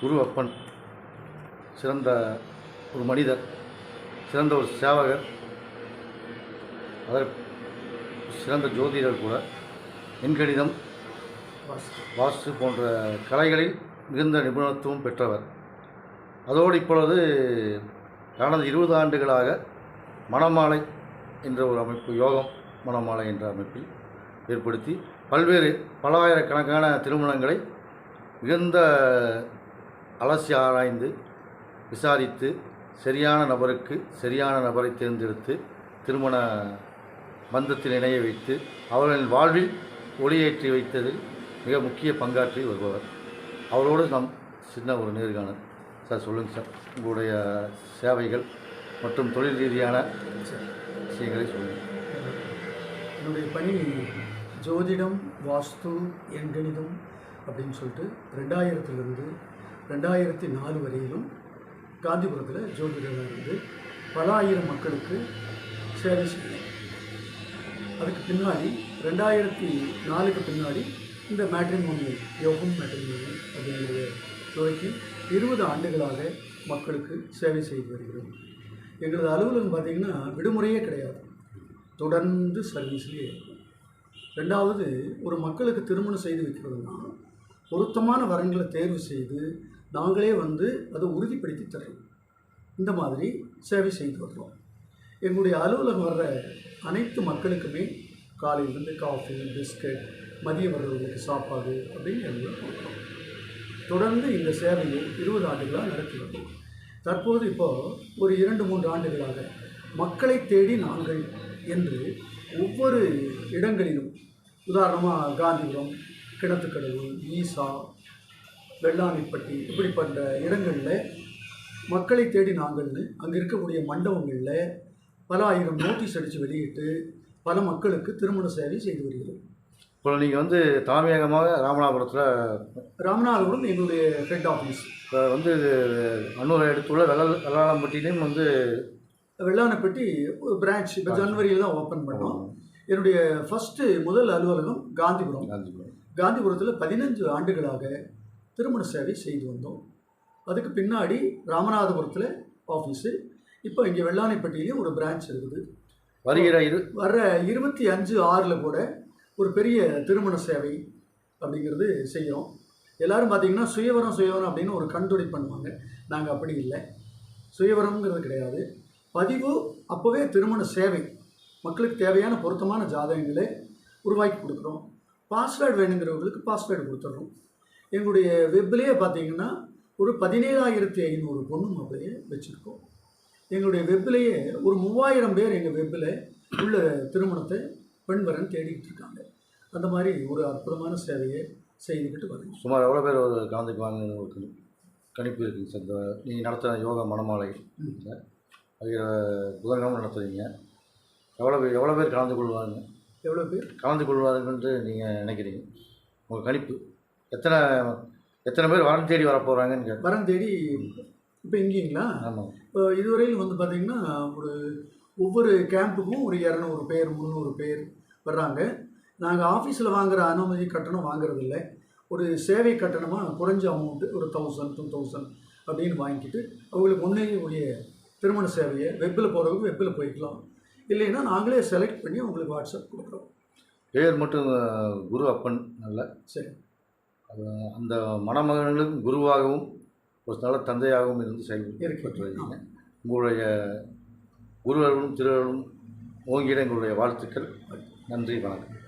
குரு அப்பன் சிறந்த ஒரு மனிதர், சிறந்த ஒரு சேவகர், அதற்கு சிறந்த ஜோதிடர் கூட. எண்கணிதம், வாஸ்து போன்ற கலைகளில் மிகுந்த நிபுணத்துவம் பெற்றவர். அதோடு இப்பொழுது கடந்த 20 ஆண்டுகளாக மணமாலை என்ற ஒரு அமைப்பு, யோகம் மணமாலை என்ற அமைப்பில் ஏற்படுத்தி பல ஆயிரக்கணக்கான திருமணங்களை மிகுந்த அலசி ஆராய்ந்து விசாரித்து சரியான நபரை தேர்ந்தெடுத்து திருமண பந்தத்தில் இணைய வைத்து அவர்களின் வாழ்வில் ஒளியேற்றி வைத்ததில் மிக முக்கிய பங்காற்றி வருபவர். அவரோடு நாம் சின்ன ஒரு நேர்காணல். சார், சொல்லுங்கள் சார், உங்களுடைய சேவைகள் மற்றும் தொழில் ரீதியான விஷயங்களை சொல்லுங்கள். என்னுடைய பணி ஜோதிடம், வாஸ்து, எண்கணிதம் அப்படின்னு சொல்லிட்டு 2000 2004 வரையிலும் காந்திபுரத்தில் ஜோதிடராக இருந்து பல ஆயிரம் மக்களுக்கு சேவை செய்தேன். அதுக்கு பின்னாடி 2004க்கு பின்னாடி இந்த மேட்ரிமோனியல், யோகம் மேட்ரிமோனியல் அப்படிங்கிறத துவக்கி 20 ஆண்டுகளாக மக்களுக்கு சேவை செய்து வருகிறோம். எங்களது அலுவலகம் பார்த்திங்கன்னா விடுமுறையே கிடையாது, தொடர்ந்து சர்வீஸ்லேயே இருக்கும். ரெண்டாவது, ஒரு மக்களுக்கு திருமணம் செய்து வைக்கிறதுனா பொருத்தமான வரன்களை தேர்வு செய்து நாங்களே வந்து அதை உறுதிப்படுத்தி தர்றோம். இந்த மாதிரி சேவை செய்து வர்றோம். எங்களுடைய அலுவலகம் வர்ற அனைத்து மக்களுக்குமே காலையிலேருந்து காஃபி, பிஸ்கட், மதியம் வர்றவங்களுக்கு சாப்பாடு அப்படின்னு எல்லாம் கொடுக்குறோம். தொடர்ந்து இந்த சேவையை 20 ஆண்டுகளாக நடத்தி வந்தோம். தற்போது இப்போது ஒரு 2-3 ஆண்டுகளாக மக்களை தேடி நாங்கள் என்று ஒவ்வொரு இடங்களிலும், உதாரணமாக காந்திபுரம், கிணத்துக்கடவு, ஈசா, வெள்ளானைப்பட்டி இப்படிப்பட்ட இடங்களில் மக்களை தேடி நாங்கள்னு அங்கே இருக்கக்கூடிய மண்டபங்களில் பல ஆயிரம் நோட்டீஸ் அடித்து வெளியிட்டு பல மக்களுக்கு திருமண சேவை செய்து வருகிறோம். இப்போ நீங்கள் வந்து தலைமையகமாக ராமநாதபுரம் எங்களுடைய ஹெட் ஆஃபீஸ். இப்போ வந்து அன்னூரை அடுத்துள்ள வெள்ளாளம்பட்டியிலையும் வந்து வெள்ளானைப்பட்டி ஒரு பிரான்ச் இப்போ ஜனவரியில் தான் ஓப்பன் பண்ணோம். என்னுடைய முதல் அலுவலகம் காந்திபுரத்தில் 15 ஆண்டுகளாக திருமண சேவை செய்து வந்தோம். அதுக்கு பின்னாடி ராமநாதபுரத்தில் ஆஃபீஸு, இப்போ இங்கே வெள்ளானைப்பட்டியிலையும் ஒரு பிரான்ச் இருக்குது. வர்ற 25/6 கூட ஒரு பெரிய திருமண சேவை அப்படிங்கிறது செய்கிறோம். எல்லோரும் பார்த்திங்கன்னா சுயவரம் அப்படின்னு ஒரு கண்துடை பண்ணுவாங்க. நாங்கள் அப்படி இல்லை, சுயவரம்ங்கிறது கிடையாது. பதிவு அப்போவே திருமண சேவை, மக்களுக்கு தேவையான பொருத்தமான ஜாதகங்களை உருவாக்கி கொடுக்குறோம். பாஸ்வேர்டு வேணுங்கிறவங்களுக்கு பாஸ்வேர்டு கொடுத்துட்றோம். எங்களுடைய வெப்லேயே பார்த்திங்கன்னா ஒரு 17,500 பொண்ணு மாப்பிள்ளையை வச்சுருக்கோம். எங்களுடைய வெப்லேயே ஒரு 3000 பேர் எங்கள் வெப்பில் உள்ள திருமணத்தை பெண்வரன் தேடிக்கிட்டு இருக்காங்க. அந்த மாதிரி ஒரு அற்புதமான சேவையை செய்துக்கிட்டு வரோம். சுமார் எவ்வளோ பேர் ஒரு கலந்துக்குவாங்க ஒரு கணிப்பு இருக்குங்க சார்? இந்த நீங்கள் நடத்துகிற யோகா மணமாலை புதன்கிழமை நடத்துகிறீங்க, எவ்வளோ பேர் கலந்து கொள்வார்கள் என்று நீங்கள் நினைக்கிறீங்க? உங்கள் கணிப்பு எத்தனை பேர் வரன் தேடி வரப்போகிறாங்கன்னு? வரன் தேடி இப்போ இங்கேங்களா? ஆமாம். இப்போ இதுவரையில் வந்து பார்த்திங்கன்னா ஒவ்வொரு கேம்புக்கும் ஒரு 200 பேர் 300 பேர் வர்றாங்க. நாங்கள் ஆஃபீஸில் வாங்குகிற அனுமதி கட்டணம் வாங்குறதில்ல. ஒரு சேவை கட்டணமாக குறைஞ்ச அமௌண்ட்டு ஒரு 1000 2000 அப்படின்னு வாங்கிக்கிட்டு அவங்களுக்கு உரிய திருமண சேவையை வெப்பில் போகிறவங்க வெப்பில் போய்க்கலாம். இல்லைன்னா நாங்களே செலக்ட் பண்ணி அவங்களுக்கு வாட்ஸ்அப் கொடுக்குறோம். பேர் மட்டும் குரு அப்பன். நல்ல சரி. அந்த மணமகன்களுக்கு குருவாகவும் ஒரு நல்ல தந்தையாகவும் இருந்து செயல்பட்டு வருகிறீங்க. உங்களுடைய குருவர்களும் திருவர்களும் ஓங்கிட எங்களுடைய வாழ்த்துக்கள். நன்றி, வணக்கம்.